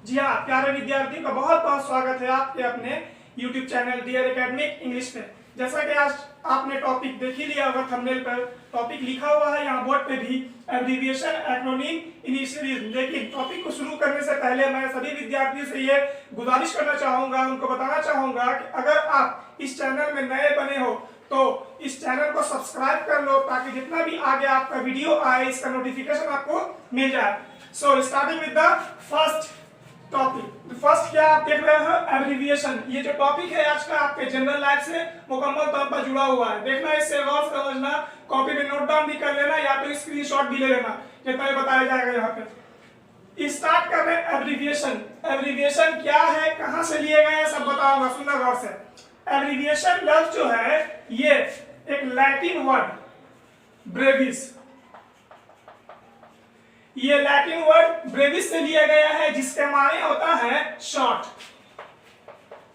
जी हाँ, प्यारे विद्यार्थियों का बहुत बहुत स्वागत है आपके अपने YouTube channel dear academic English में। जैसा कि आज आपने टॉपिक देख ही लिया होगा, थंबनेल पर टॉपिक लिखा हुआ है, यहाँ बोर्ड पे भी एब्रिविएशन, एक्रोनिम, इनिशियलिज्म। लेकिन टॉपिक को शुरू करने से पहले मैं सभी विद्यार्थियों से ये गुजारिश करना चाहूंगा, उनको बताना चाहूंगा कि अगर आप इस चैनल में नए बने हो तो इस चैनल को सब्सक्राइब कर लो, ताकि जितना भी आगे आपका वीडियो आए इसका नोटिफिकेशन आपको मिल जाए। So starting with the first topic. First क्या आप देख रहे हो, एब्रिविएशन। ये जो टॉपिक है आज का आपके जनरल लाइफ से मुकम्मल तौर पर जुड़ा हुआ है। देखना, इससे गौर समझना, कॉपी में नोट डाउन भी कर लेना या तो स्क्रीनशॉट भी ले लेना, जितना बताया जाएगा यहाँ पे। स्टार्ट कर रहे हैं एब्रिविएशन। एब्रिविएशन क्या है, कहाँ से लिए गए हैं, सब बताऊंगा, सुनना गौर से। एब्रिविएशन लफ्ज जो है ये एक लैटिन वर्ड ब्रेविस, ये लैटिन वर्ड ब्रेविस से लिया गया है, जिसके माने होता है शॉर्ट।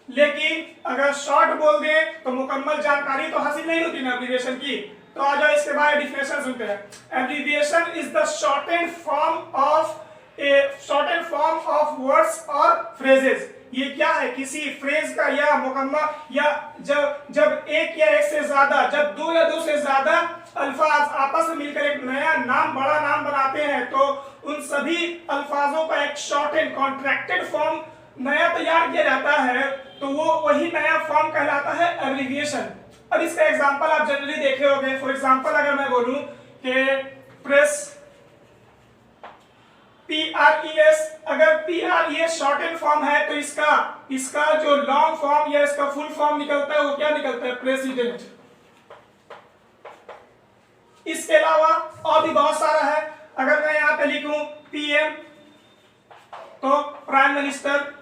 लेकिन अगर शॉर्ट बोल दे तो मुकम्मल जानकारी तो हासिल नहीं होती ना एब्रिविएशन की। तो आ जाओ इसके बारे में डिफिनेशन सुनते हैं। Abbreviation is the shortened form of words और फ्रेजेस। ये क्या है, किसी फ्रेज का या मुकम्मल या जब एक या एक से ज्यादा, जब दो या दो से ज्यादा अल्फाज आपस में मिलकर एक नया नाम, बड़ा नाम बनाते हैं, तो उन सभी अल्फाजों का एक शॉर्ट एंड कॉन्ट्रैक्टेड फॉर्म नया तैयार किया जाता है, तो वो वही नया फॉर्म कहलाता है एब्रिविएशन। अब इसका एग्जांपल आप जनरली देखे होंगे। फॉर एग्जांपल अगर मैं बोलूं कि प्रेस, PRES, अगर PRES शॉर्ट एंड फॉर्म है तो इसका जो लॉन्ग फॉर्म या इसका फुल फॉर्म निकलता है वो क्या निकलता है, प्रेसिडेंट। इसके अलावा और भी बहुत सारा है। अगर मैं यहां पे लिखूं PM तो प्राइम मिनिस्टर,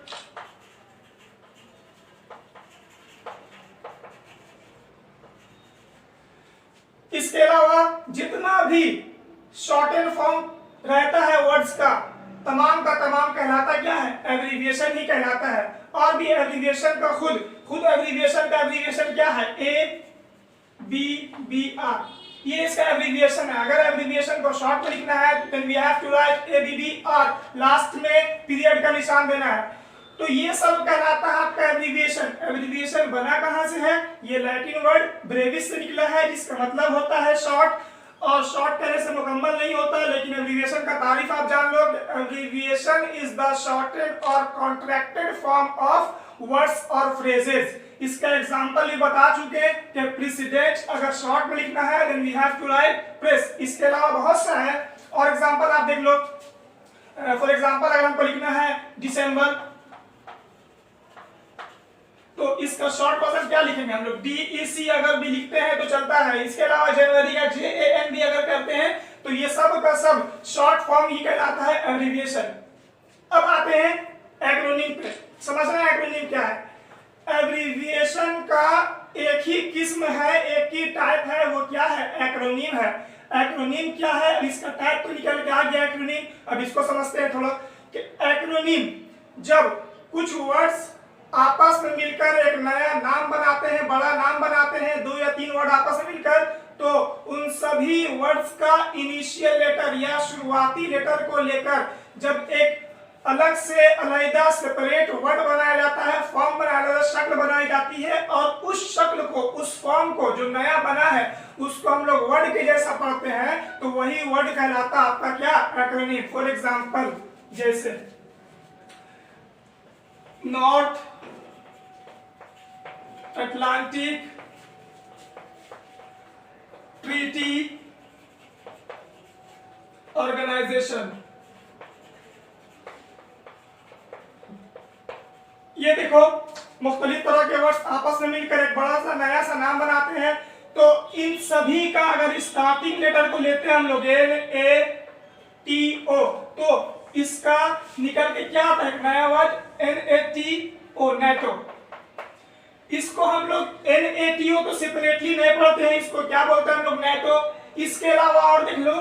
इसके अलावा जितना भी शॉर्ट एंड फॉर्म रहता है वर्ड्स का का तमाम कहलाता क्या है, एब्रिविएशन ही कहलाता है। और भी एब्रिविएशन का खुद एब्रिविएशन क्या है, ABBR, ये इसका एब्रिविएशन है। अगर एब्रिविएशन को शॉर्ट में लिखना है then we have to write ABBR, last में पीरियड का निशान देना है। तो ये सब कहलाता है आपका एब्रिविएशन। एब्रिविएशन बना कहां से है, ये लैटिन वर्ड ब्रेविस से निकला है, जिसका मतलब होता है शॉर्ट। और शॉर्ट कहने से मुकम्मल नहीं होता, लेकिन एब्रिविएशन का तारीफ आप जान लो। एब्रिविएशन इज द शॉर्टेड और कॉन्ट्रैक्टेड फॉर्म ऑफ वर्ड्स और फ्रेजेस। इसका एग्जांपल भी बता चुके कि प्रेसिडेंट अगर शॉर्ट में लिखना है then we have to write press. इसके अलावा बहुत सा है और एग्जांपल आप देख लो। फॉर एग्जांपल अगर हमको लिखना है दिसंबर, तो इसका शॉर्ट वर्जन क्या लिखेंगे हम लोग, DEC अगर भी लिखते हैं तो चलता है। इसके अलावा जनवरी का JAN भी अगर करते हैं तो ये सब का सब शॉर्ट फॉर्म ही कहलाता है एब्रिविएशन। अब आते हैं एक्रोनिम पे। समझना है एक्रोनिम क्या है। एब्रिविएशन का एक ही किस्म है, एक ही टाइप है, वो क्या है, एक्रोनिम है। एक्रोनिम क्या है, इसका टाइप तो निकल के आ गया एक्रोनिम। अब इसको समझते हैं थोड़ा कि एक्रोनिम जब कुछ वर्ड्स आपस में मिलकर एक नया नाम बनाते हैं, बड़ा नाम बनाते हैं, दो या तीन वर्ड आपस में मिलकर, तो उन सभी वर्ड्स का इनिशियल लेटर या शुरुआती लेटर को लेकर जब एक अलग से अलग सेपरेट वर्ड बनाया जाता है, फॉर्म बनाया जाता है, शक्ल बनाई जाती है, और उस शक्ल को, उस फॉर्म को जो नया बना है उसको हम लोग वर्ड के जैसा पढ़ते हैं, तो वही वर्ड कहलाता है आपका क्या, एक्रोनिम। फॉर एग्जांपल जैसे नॉर्थ अटलांटिक ट्रीटी ऑर्गेनाइजेशन। ये देखो मुख्तलिफ तरह के वर्ड्स आपस में मिलकर एक बड़ा सा नया सा नाम बनाते हैं। तो इन सभी का अगर स्टार्टिंग लेटर को लेते हैं हम लोग NATO, तो इसका निकल के क्या आता है, नया वर्ड NATO, नेटो। इसको हम लोग NATO तो सेपरेटली नहीं पढ़ते हैं, इसको क्या बोलते हैं हम लोग, नेटो। इसके अलावा और देख लो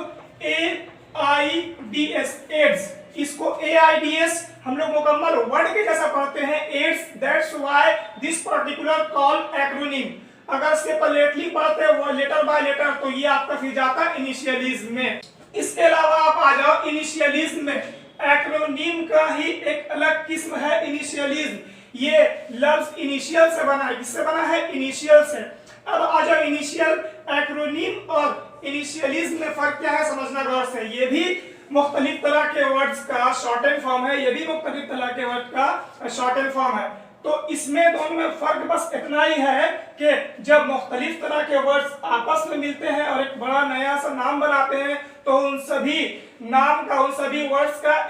AIDS, एड्स, इसको AIDS हम लोग मुकम्मल वर्ड के जैसा पढ़ते हैं, AIDS. That's why this particular call acronym. अगर सेपरेटली पढ़ते हैं लेटर बाय लेटर तो ये आपका फिर जाता है इनिशियलिज्म में। इसके अलावा आप आ जाओ इनिशियलिज्म में। एक्रोनीम का ही एक अलग किस्म है इनिशियलिज्म। ये लफ्ज इनिशियल से बना है। किससे बना है? इनिशियल से। अब आ जाओ इनिशियल, एक्रोनीम और इनिशियलिज्म में फर्क क्या है समझना गौर से। ये भी मुख्तलिफ तरह के वर्ड्स का शॉर्ट एंड फॉर्म है, ये भी मुख्तलिफ तरह के वर्ड का शॉर्ट एंड फॉर्म है। तो इसमें दोनों में फर्क बस इतना ही है कि जब मुख्तलिफ तरह के वर्ड्स आपस में मिलते हैं और एक बड़ा नया सा नाम बनाते हैं तो उन सभी नाम का, उन सभी वर्ड्स का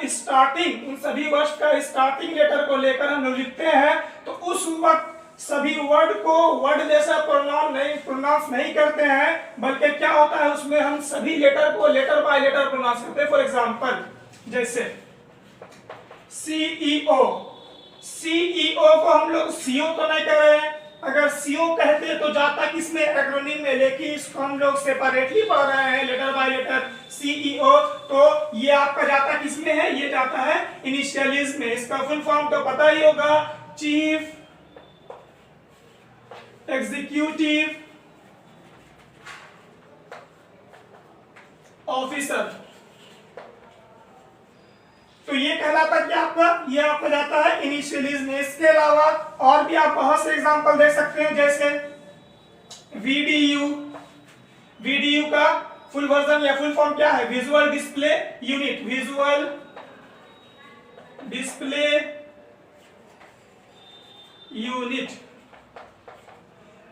स्टार्टिंग लेटर को लेकर हम लोग लिखते हैं। तो उस वक्त सभी वर्ड को वर्ड जैसा प्रोनाउंस नहीं करते हैं, बल्कि क्या होता है उसमें हम सभी लेटर को लेटर बाय लेटर प्रोनाउंस करते हैं। फॉर एग्जांपल जैसे सीईओ को हम लोग सीओ तो नहीं कह रहे हैं। अगर सीओ कहते तो जाता किसमें? एक्रोनिम में, लेकिन इसको हम लोग सेपरेटली पढ़ रहे हैं लेटर बाय लेटर सीईओ, तो ये आपका जाता किसमें है? ये जाता है इनिशियलिज्म में। इसका फुल फॉर्म तो पता ही होगा, चीफ एग्जीक्यूटिव ऑफिसर। तो ये कहलाता क्या आपका? ये आपका जाता है इनिशियलिज्म। इसके अलावा और भी आप बहुत से एग्जांपल देख सकते हैं, जैसे वीडीयू का फुल वर्जन या फुल फॉर्म क्या है? Visual display unit. Visual display unit.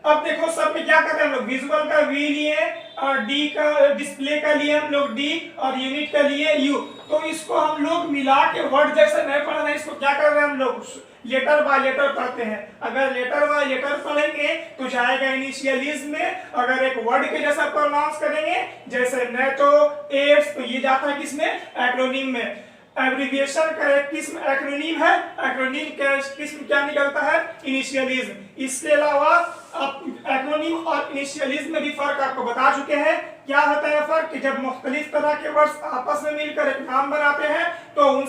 अब देखो सब में क्या कर रहे हैं हम लोग? विजुअल का वी लिए और डी का डिस्प्ले का लिए हम लोग डी और यूनिट का लिए यू। तो इसको हम लोग मिला के वर्ड जैसे नहीं पढ़ रहे हैं, इसको क्या कर रहे हैं हम लोग? लेटर बाय लेटर पढ़ते हैं। अगर लेटर बाय लेटर पढ़ेंगे तो जाएगा इनिशियलिज्म में। अगर एक वर्ड के जैसा प्रोनाउंस करेंगे जैसे नेटो, एड्स, तो ये जाता है किसमें? एक्रोनिम में। एब्रिविएशन का एक किस्म एक्रोनीम है, एक्रोनीम का किस्म क्या निकलता है? इनिशियलिज्म। इसके अलावा आप एक्रोनीम और इनिशियलिज्म में भी फर्क आपको बता चुके हैं। क्या होता है फर्क? कि जब मुख्तलिफ तरह के वर्ड्स आपस में मिलकर एक नाम बनाते हैं तो उन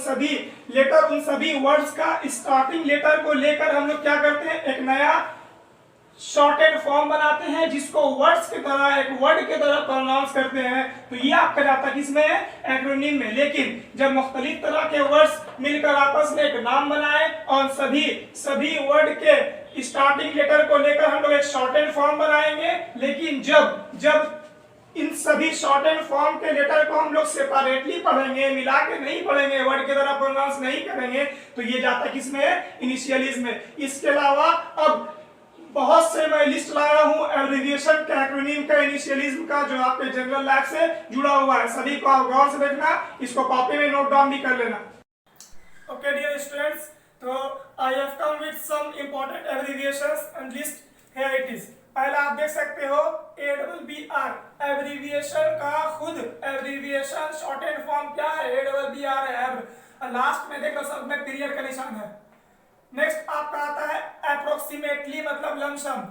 सभी वर्ड्स का स्टार्टिंग लेटर को लेकर हम लोग क्या करते हैं? एक नया शॉर्टेड फॉर्म बनाते हैं जिसको वर्ड्स की तरह, एक वर्ड की तरह प्रोनाउंस करते हैं। तो ये आपका जाता किसमें है? एक्रोनिम में। लेकिन जब मुख्तलिफ तरह के वर्ड्स मिलकर आपस में एक नाम बनाए और सभी वर्ड के स्टार्टिंग लेटर को लेकर हम लोग एक शॉर्टेड फॉर्म बनाएंगे, लेकिन जब इन सभी शॉर्ट एंड फॉर्म के लेटर को हम लोग सेपरेटली पढ़ेंगे, मिला के नहीं पढ़ेंगे, वर्ड की तरह प्रोनाउंस नहीं करेंगे, तो ये जाता किसमें है? इनिशियलिज्म में। इसके अलावा अब बहुत से मैं लिस्ट लाया हूं एब्रिविएशन का, एक्रोनिम का, इनिशियलिज्म का, जो आपके जनरल लैब से जुड़ा हुआ है। सभी को आप गौर से देखना, इसको कॉपी में नोट डाउन भी कर लेना। ओके डियर स्टूडेंट्स, तो I have come with some important abbreviations and list here it is. पहला आप देख सकते हो ABBR, एब्रिविएशन का खुद एब्रिविएशन शॉर्ट एंड फॉर्म क्या है? ABBR है। लास्ट में देख लो सब में पीरियड का निशान है। नेक्स्ट आपका आता है अप्रोक्सीमेटली, मतलब लमसम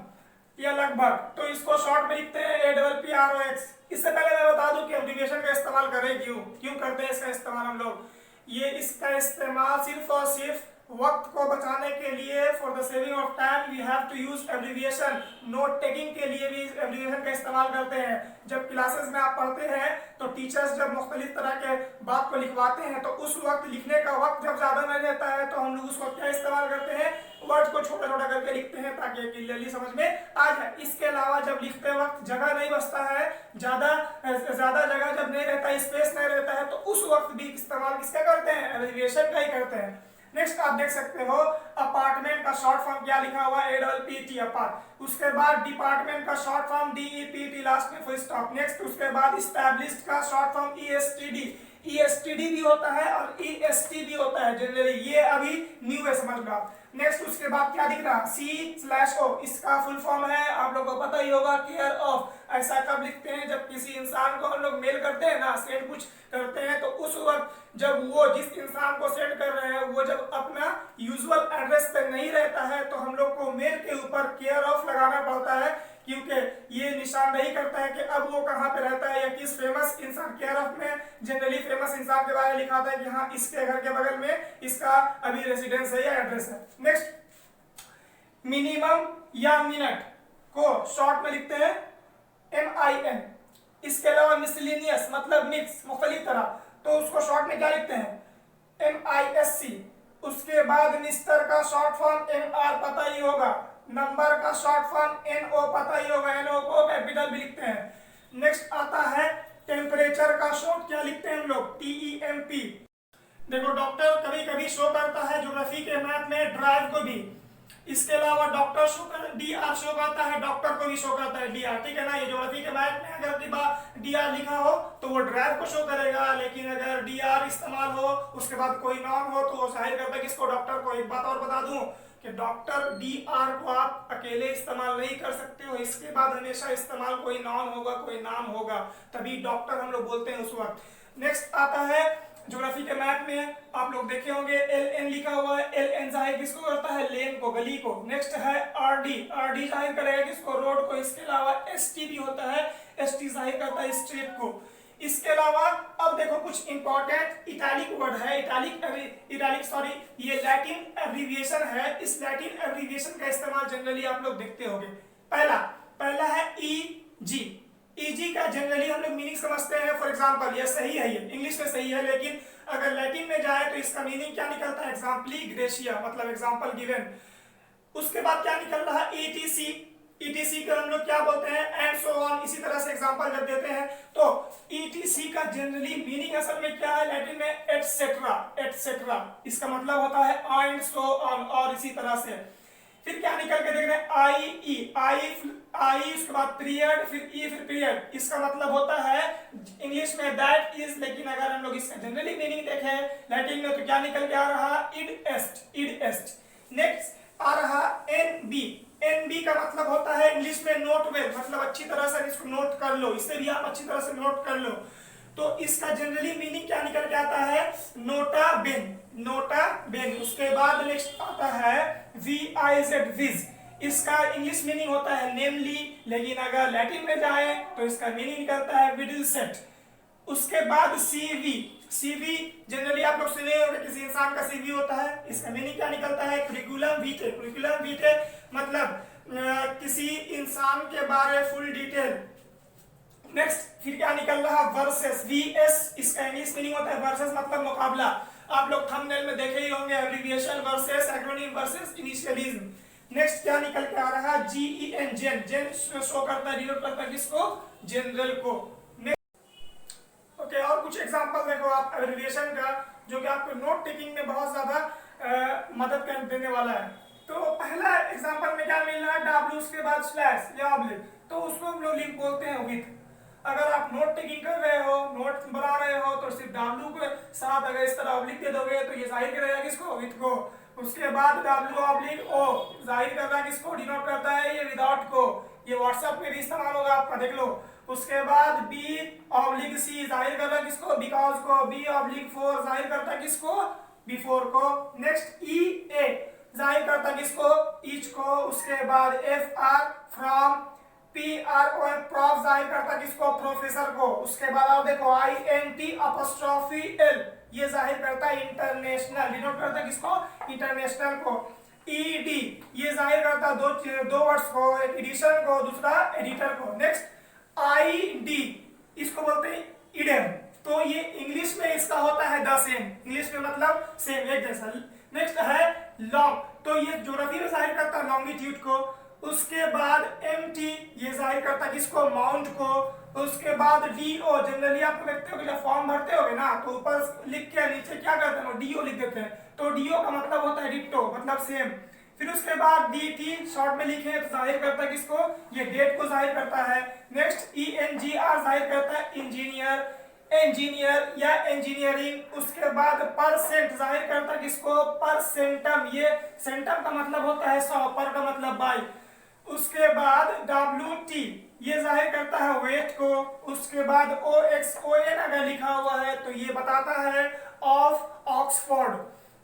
या लगभग, तो इसको शॉर्ट में लिखते हैं APPROX। इससे पहले मैं बता दूं कि एब्रिविएशन का इस्तेमाल करें क्यों करते हैं इसका इस्तेमाल हम लोग। ये इसका इस्तेमाल सिर्फ और सिर्फ वक्त को बचाने के लिए, for the saving of time we have to use abbreviation. Note taking के लिए भी एब्रिविएशन का इस्तेमाल करते हैं। जब क्लासेस में आप पढ़ते हैं तो टीचर्स जब मुख्तलिफ तरह के बात को लिखवाते हैं तो उस वक्त लिखने का वक्त जब ज्यादा नहीं रहता है तो हम लोग उसको क्या इस्तेमाल करते हैं? वर्ड को छोटा छोटा करके लिखते हैं ताकि क्लियरली समझ में आ जाए। इसके अलावा जब लिखते वक्त जगह नहीं बचता है, ज्यादा जगह जब नहीं रहता, स्पेस नहीं रहता है, तो उस वक्त भी इस्तेमाल किसका करते हैं? एब्रिविएशन का ही करते हैं। नेक्स्ट आप देख सकते हो अपार्टमेंट का शॉर्ट फॉर्म क्या लिखा हुआ है? APPT apart. उसके बाद डिपार्टमेंट का शॉर्ट फॉर्म DEPT, लास्ट में फुल स्टॉप। नेक्स्ट उसके बाद एस्टैब्लिश्ड का शॉर्ट फॉर्म ESTD भी होता है और EST भी होता है जनरली, ये अभी न्यू है, समझ लो आप। नेक्स्ट उसके बाद क्या दिख रहा? C/O, इसका फुल फॉर्म है, आप लोगों को पता ही होगा, केयर ऑफ। ऐसा कब लिखते हैं? जब किसी इंसान को हम लोग मेल करते हैं ना, सेंड कुछ करते हैं, तो उस वक्त जब वो जिस इंसान को सेंड कर रहे हैं वो जब अपना यूजुअल एड्रेस पे नहीं रहता है तो हम लोग को मेल के ऊपर केयर ऑफ लगाना पड़ता है, क्योंकि ये निशानदेही करता है कि अब वो कहाँ पे रहता है या किस फेमस इंसान। केयर ऑफ में जनरली फेमस इंसान के बारे में लिखा था कि हाँ इसके घर के बगल में इसका अभी रेसिडेंस है या एड्रेस है। नेक्स्ट मिनिमम या मिनट को शॉर्ट में लिखते हैं MIN। इसके अलावा मिसलिनियस मतलब मिक्स, मुख्तलिफ तरह, तो उसको शॉर्ट में क्या लिखते हैं? MISC। उसके बाद मिस्टर का शॉर्ट फॉर्म MR पता ही होगा, नंबर का शॉर्ट फॉर्म NO पता ही होगा, NO को कैपिटल भी लिखते हैं। नेक्स्ट आता है टेम्परेचर का शॉर्ट क्या लिखते हैं हम लोग, TEMP। देखो डॉक्टर कभी कभी शो करता है ज्योग्राफी के मैथ में ड्राइव को भी, इसके अलावा डॉक्टर शो कर DR शो करता है, डॉक्टर को भी शो करता है DR, ठीक है ना। ये ज्योग्राफी के मैथ में अगर DR लिखा हो तो वो ड्राइव को शो करेगा, लेकिन अगर DR इस्तेमाल हो उसके बाद कोई नाम हो तो वो जाहिर करता है किसको, डॉक्टर को। एक बात और बता दूं कि डॉक्टर DR को आप अकेले इस्तेमाल नहीं कर सकते हो, इसके बाद हमेशा इस्तेमाल कोई नाउन होगा, कोई नाम होगा, तभी डॉक्टर हम लोग बोलते हैं उस वक्त। नेक्स्ट आता है ज्योग्राफी के मैप में आप लोग देखे होंगे LN लिखा हुआ है, LN जाहिर किसको करता है, लेन को, गली को। नेक्स्ट है RD जाहिर करेगा किसको, रोड को। इसके अलावा ST भी होता है, ST जाहिर करता है स्ट्रेट को। इसके अलावा अब देखो कुछ इंपॉर्टेंट इटैलिक वर्ड है, इटैलिक सॉरी, ये लैटिन एब्रिविएशन है। इस लैटिन एब्रिविएशन का इस्तेमाल जनरली आप लोग देखते होंगे। पहला है EG। EG का जनरली हम लोग मीनिंग समझते हैं, फॉर एग्जांपल ये सही है, ये इंग्लिश में सही है, लेकिन अगर लैटिन में जाए तो इसका मीनिंग क्या निकलता है, एग्जाम्पली ग्रेशिया, मतलब एग्जाम्पल गिवन। उसके बाद क्या निकल रहा है, ETC का हम लोग क्या बोलते हैं, एंड सो ऑन। इसी तरह से एग्जांपल जब देते हैं तो ETC का जनरली मीनिंग असल में क्या है, लैटिन में एटसेट्रा। इसका मतलब होता है एंड सो ऑन, और इसी तरह से। फिर क्या निकल के देख रहे हैं, आई उसके बाद पीरियड, फिर फिर पीरियड। इसका मतलब होता है इंग्लिश में दैट इज, लेकिन अगर हम लोग इसका जनरली मीनिंग देखें लैटिन में तो क्या निकल के आ रहा, इड एस्ट। नेक्स्ट आ रहा NB का मतलब होता है इंग्लिश में नोट वेल, मतलब अच्छी तरह से इसको नोट कर लो, इससे भी आप अच्छी तरह से नोट कर लो। तो इसका जनरली मीनिंग क्या निकल के आता है, नोटा बेन। उसके बाद नेक्स्ट आता है VIZ, विज। इसका इंग्लिश मीनिंग होता है नेमली, लेकिन अगर लैटिन में जाए तो इसका मीनिंग निकलता है विडल सेट। उसके बाद CV जनरली आप लोग सुने होंगे, किसी इंसान का CV होता है, इसका मीनिंग क्या निकलता है, कुरिकुलम वीटे, मतलब किसी इंसान के बारे फुल डिटेल। नेक्स्ट फिर क्या निकल रहा, वर्सेस, VS। इसका इंग्लिश मीनिंग होता है वर्सेस, मतलब मुकाबला। आप लोग थंबनेल में देखे ही होंगे abbreviation versus, acronym versus, initialism. Next क्या निकल के आ रहा, GEN, जेन शो करता है, डिनोट करता है किसको, जनरल को। ओके, और कुछ एग्जांपल देखो आप एब्रिविएशन का, जो कि आपको नोट टेकिंग में बहुत ज्यादा मदद कर देने वाला है। तो पहला एग्जांपल में क्या मिल रहा है, W उसके बाद स्लैश या ऑब्लिक, तो उसको हम लोग लिंक बोलते हैं विथ। अगर आप नोट टेकिंग कर रहे हो, नोट बना रहे हो, तो सिर्फ W के साथ अगर इस तरह ऑब्लिक दे दोगे तो ये जाहिर करेगा किसको, विथ को। उसके बाद W ऑब्लिक O जाहिर कर रहा है किसको, डिनोट करता है ये विदाउट को। ये व्हाट्सएप में भी इस्तेमाल होगा आपका, देख लो। उसके बाद B ऑब्लिक C जाहिर कर रहा है किसको, बिकॉज को। B ऑब्लिक 4 जाहिर करता है किसको, बिफोर को। नेक्स्ट EA जाहिर करता है किसको, ईच को। उसके बाद FR फ्रॉम, PRO प्रॉफ जाहिर करता किसको, प्रोफेसर को। उसके बाद आप देखो INT' ये जाहिर करता है इंटरनेशनल, डिनोट करता है किसको, इंटरनेशनल को। ED ये जाहिर करता दो वर्ड्स को, एक एडिशन को, दूसरा एडिटर को। नेक्स्ट ID इसको बोलते हैं इडम, तो ये इंग्लिश में इसका होता है द सेम, इंग्लिश में मतलब सेम, एक जैसा। नेक्स्ट है लॉन्ग, तो ये ज्योग्राफी में जाहिर करता है लॉन्गिट्यूड को। उसके बाद MT ये जाहिर करता है किसको, माउंट को। उसके बाद DO जनरली आपको देखते हो जब फॉर्म भरते होगे ना, तो ऊपर लिख के नीचे क्या करते हैं, DO लिख देते हैं, तो DO का मतलब होता है डिट्टो, मतलब सेम। फिर उसके बाद DT शॉर्ट में लिखे तो जाहिर करता है किसको, ये डेट को जाहिर करता है। नेक्स्ट ENGR जाहिर करता है इंजीनियर या इंजीनियरिंग। उसके बाद परसेंट जाहिर करता है किसको, परसेंटम, ये सेंटम का मतलब होता है 100, पर का मतलब बाई। उसके बाद WT ये जाहिर करता है वेट को। उसके बाद OXON अगर लिखा हुआ है तो ये बताता है ऑफ ऑक्सफोर्ड।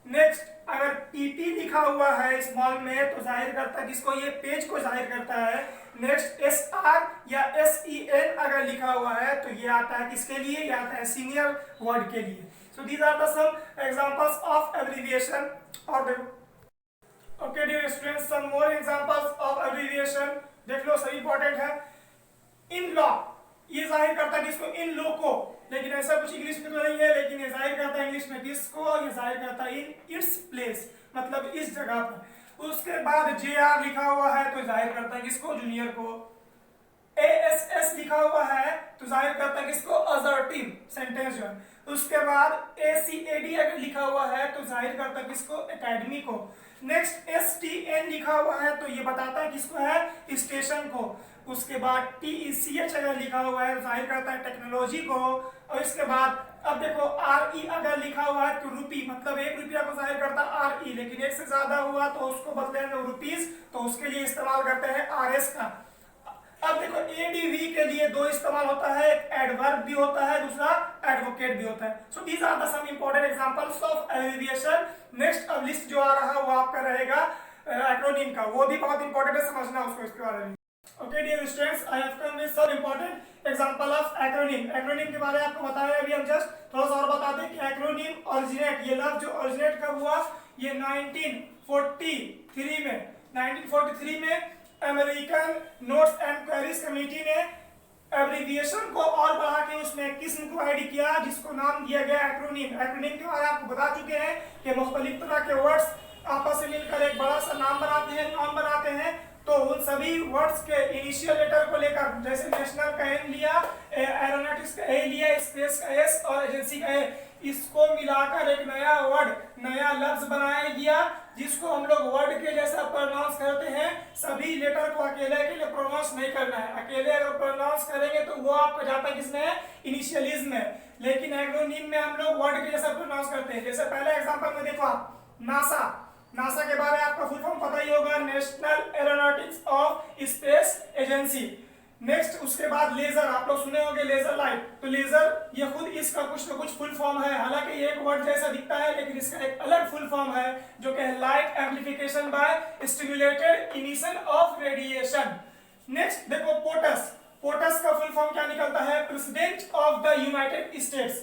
नेक्स्ट अगर PP लिखा हुआ है स्मॉल में तो जाहिर करता है किसको, ये पेज को जाहिर करता है। नेक्स्ट SR या SEN अगर लिखा हुआ है तो ये आता है किसके लिए, ये आता है सीनियर वर्ड के लिए। So these are the some examples of abbreviation. और देखो okay dear students, some more examples of abbreviation देख लो, सही इंपॉर्टेंट है। इन लॉ ये जाहिर करता है किसको, इन लोको, लेकिन ऐसा कुछ इंग्लिश में तो नहीं है, लेकिन ये जाहिर करता है इंग्लिश में किसको, ये जाहिर करता है इन इट्स प्लेस, मतलब इस जगह पर। उसके बाद JR लिखा हुआ है तो जाहिर करता है किसको, जूनियर को। ASS लिखा हुआ है तो जाहिर करता है किसको, असर्टिव सेंटेंस जो है। उसके बाद ACAD अगर लिखा हुआ है तो जाहिर करता है किसको, एकेडमी को। नेक्स्ट STN लिखा हुआ है तो ये बताता है किसको है, स्टेशन को। उसके बाद TECH अगर लिखा हुआ है तो जाहिर करता है टेक्नोलॉजी को। और इसके बाद अब देखो RE अगर लिखा हुआ है तो रुपी, मतलब 1 रुपया को जाहिर करता है RE, लेकिन 1 से ज्यादा हुआ तो उसको बदलेंगे रुपीज, तो उसके लिए इस्तेमाल करते हैं RS का। अब देखो ADV के लिए 2 इस्तेमाल होता है, एक एडवर्ब भी होता है, दूसरा एडवोकेट भी होता है। So these are the some important examples of abbreviation. Next अब लिस्ट जो आ रहा है वो आपका रहेगा एक्रोनिम का, वो भी बहुत इंपॉर्टेंट है, समझना उसको इसके बारे में। Okay dear students, I have come with some important example of acronym. Acronym के बारे में आपको बताया अभी, हम जस्ट थोड़ा सा और बता दें कि एक्रोनिम ओरिजिनेट, ये लफ्ज जो ओरिजिनेट कब हुआ, ये 1943 में 1943 में American notes and queries committee ने एब्रिविएशन को और बढ़ा के उसमें एक किस्म को ऐड किया जिसको नाम दिया गया एक्रोनिम। एक्रोनिम के बारे में आपको बता चुके हैं कि मुख्तलिफ तरह के वर्ड्स आपस में मिलकर एक बड़ा सा नाम बनाते हैं। तो उन सभी वर्ड्स के इनिशियल लेटर को लेकर, जैसे नेशनल का N लिया, एरोनॉटिक्स का A लिया, स्पेस का S और एजेंसी का A, इसको मिलाकर एक नया वर्ड, नया लफ्ज बनाया गया जिसको हम लोग वर्ड के जैसा प्रोनाउंस करते हैं। सभी लेटर को अकेले अकेले प्रोनाउंस नहीं करना है, अकेले अगर प्रोनाउंस करेंगे तो वो आपको जाता है किसमें, इनिशियलिज्म में। लेकिन एक्रोनिम में हम लोग वर्ड के जैसा प्रोनाउंस करते हैं। जैसे पहले एग्जांपल में देखो आप, नासा, नासा के बारे में आपका फुल फॉर्म पता ही होगा, national aeronautics of space agency. Next उसके बाद लेजर, आप लोग सुने होंगे लेजर लाइट, तो लेजर ये खुद इसका कुछ ना कुछ फुल फॉर्म है, हालांकि ये एक वर्ड जैसा दिखता है लेकिन इसका एक अलग फुल फॉर्म है जो कि light amplification by stimulated emission of radiation. Next देखो पोटस, पोटस का फुल फॉर्म क्या निकलता है, president of the United states.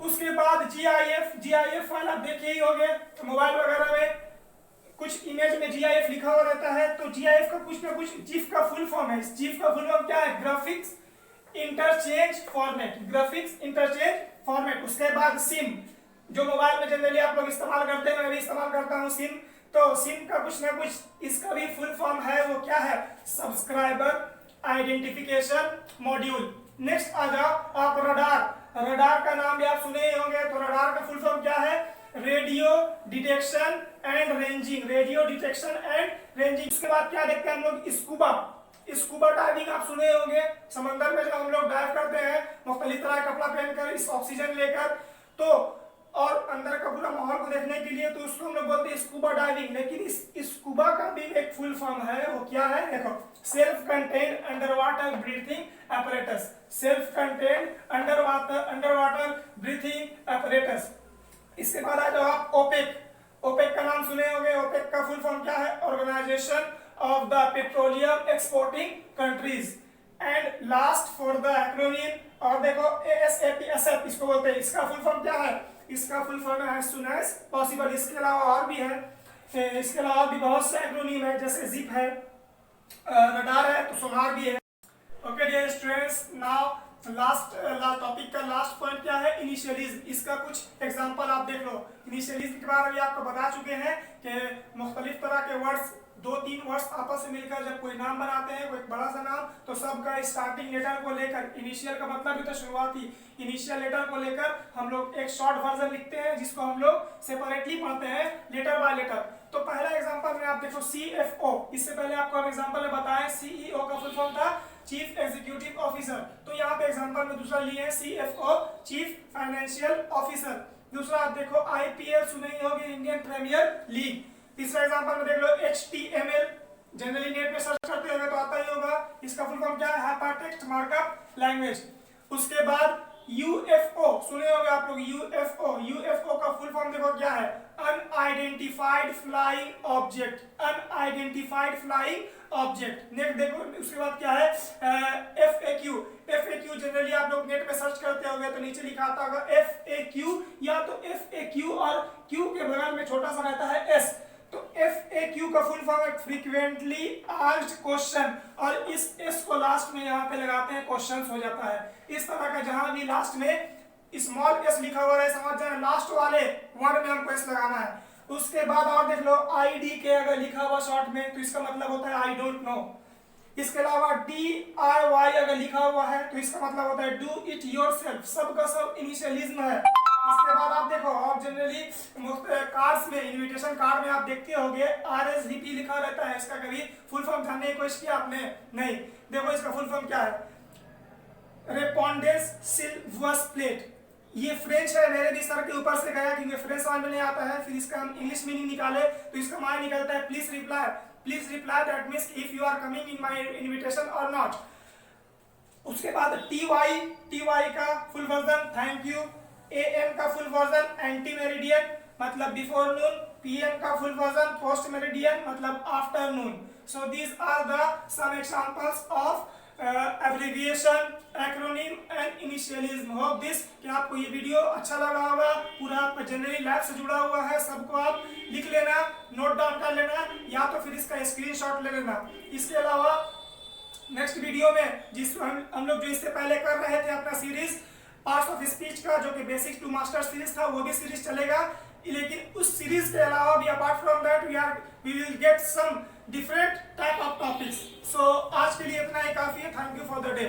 उसके बाद GIF, GIF फाइल आप देखे ही होंगे मोबाइल वगैरह में, कुछ इमेज में GIF लिखा हुआ रहता है, तो GIF का कुछ ना कुछ GIF का फुल फॉर्म है। इस GIF का फुल फॉर्म क्या है, graphics interchange format, graphics interchange format. उसके बाद सिम, जो मोबाइल में जनरली आप लोग इस्तेमाल करते हैं, मैं भी इस्तेमाल करता हूँ सिम, तो सिम का कुछ ना कुछ इसका भी फुल फॉर्म है, वो क्या है, सब्सक्राइबर आइडेंटिफिकेशन मॉड्यूल। नेक्स्ट आ जाओ आप रडार, रडार का नाम भी आप सुने ही होंगे, तो रडार का फुल फॉर्म क्या है, radio detection and ranging, radio detection and ranging. उसके बाद क्या देखते हैं हम लोग, स्कूबा, स्कूबा डाइविंग आप सुने होंगे, समंदर में जब हम लोग डाइव करते हैं मुख्तलिफ तरह का कपड़ा पहनकर, इस ऑक्सीजन लेकर, तो और अंदर का पूरा माहौल को देखने के लिए, तो उसको हम लोग बोलते हैं स्कूबा डाइविंग। लेकिन इस स्कूबा का भी एक फुल फॉर्म है, वो क्या है, देखो, self contained under water breathing apparatus, self contained under water breathing apparatus। इसके बाद आ जाओ आप ओपेक, ओपेक का नाम सुने होंगे, ओपेक का फुल फॉर्म क्या है, organisation of the petroleum exporting countries. And last for the acronym, और देखो ASAP इसको बोलते हैं, इसका फुल फॉर्म क्या है, इसका फुल फॉर्म है एज सून एज पॉसिबल। इसके अलावा और भी है, इसके अलावा भी बहुत से एक्रोनिम है, जैसे जिप है, रडार है, तो सोनार भी है। Okay dear students, now last topic का लास्ट पॉइंट क्या है, इनिशियलिज्म। इसका कुछ एग्जांपल आप देख लो। इनिशियलिज्म के बारे में आपको बता चुके हैं कि मुख्तलिफ तरह के वर्ड्स, 2-3 वर्ड्स आपस में मिलकर जब कोई नाम बनाते हैं, कोई बड़ा सा नाम, तो सबका स्टार्टिंग लेटर को लेकर, इनिशियल का मतलब भी तो शुरुआती, इनिशियल लेटर को लेकर हम लोग एक शॉर्ट वर्जन लिखते हैं जिसको हम लोग सेपरेटली पढ़ते हैं लेटर बाय लेटर। तो पहला एग्जांपल में आप देखो CFO, इससे पहले आपको हम एग्जांपल में बताएं CEO का फुल फॉर्म था चीफ एग्जीक्यूटिव ऑफिसर, तो यहाँ पे एग्जांपल में दूसरा लिए हैं CFO चीफ फाइनेंशियल ऑफिसर। दूसरा आप देखो IPL सुने ही होगी, इंडियन प्रीमियर लीग। तीसरा एग्जांपल में देख लो HTML, जनरली नेट में सर्च करते होंगे तो आता ही होगा, इसका फुल फॉर्म क्या है, हाइपरटेक्स्ट मार्कअप लैंग्वेज। उसके बाद UFO सुने होंगे आप लोग, UFO का फुल फॉर्म देखो क्या है, unidentified flying object, unidentified flying object. Next देखो उसके बाद क्या है, FAQ जनरली आप लोग नेट में सर्च करते होंगे तो नीचे लिखा आता होगा FAQ, या तो FAQ और Q के बगल में छोटा सा रहता है S, तो FAQ का फुल फॉर्म है फ्रीक्वेंटली आस्क्ड क्वेश्चन, और इस एस को लास्ट में यहाँ पे लगाते हैं, क्वेश्चंस हो जाता है। इस तरह का जहां भी लास्ट में स्मॉल एस लिखा हुआ है, समझ जाए लास्ट वाले वर्ड में हमको एस लगाना है। उसके बाद और देख लो IDK अगर लिखा हुआ शॉर्ट में तो इसका मतलब होता है आई डोंट नो। इसके अलावा DIY अगर लिखा हुआ है तो इसका मतलब होता है डू इट योरसेल्फ, सब का सब इनिशियलिज्म है। इसके बाद आप देखो, आप जनरली कार्ड्स में, इनविटेशन कार्ड में आप देखते होंगे RSVP लिखा रहता है, इसका कभी फुल फॉर्म जानने की कोशिश किया आपने? नहीं। देखो इसका फुल फॉर्म क्या है, रेपोंडेंस सिल्वस प्लेट। ये फ्रेंच है, मेरे भी सर के ऊपर से गया क्योंकि फ्रेंच समझ में नहीं आता है। फिर इसका हम इंग्लिश मीनिंग निकाले तो इसका मायने निकलता है please reply. Please reply that means if you are coming in my invitation और नॉट। उसके बाद TY का full version thank you, AM का फुल वर्जन एंटी मेरिडियन मतलब बिफोर नून, PM का फुल वर्जन पोस्ट मेरिडियन मतलब afternoon. So these are the some examples of abbreviation, acronym and initialism. Hope this कि आपको ये video अच्छा लगा होगा, पूरा आपका जनरली लैब से जुड़ा हुआ है, सबको आप लिख लेना, नोट डाउन कर लेना, या तो फिर इसका स्क्रीनशॉट ले लेना। इसके अलावा नेक्स्ट वीडियो में जिस हम लोग जो इससे पहले कर रहे थे अपना सीरीज पार्ट्स ऑफ स्पीच का, जो कि बेसिक टू मास्टर सीरीज था, वो भी सीरीज चलेगा। लेकिन उस सीरीज के अलावा भी apart from that we will get some different type of topics. So आज के लिए इतना ही काफी है। Thank you for the day.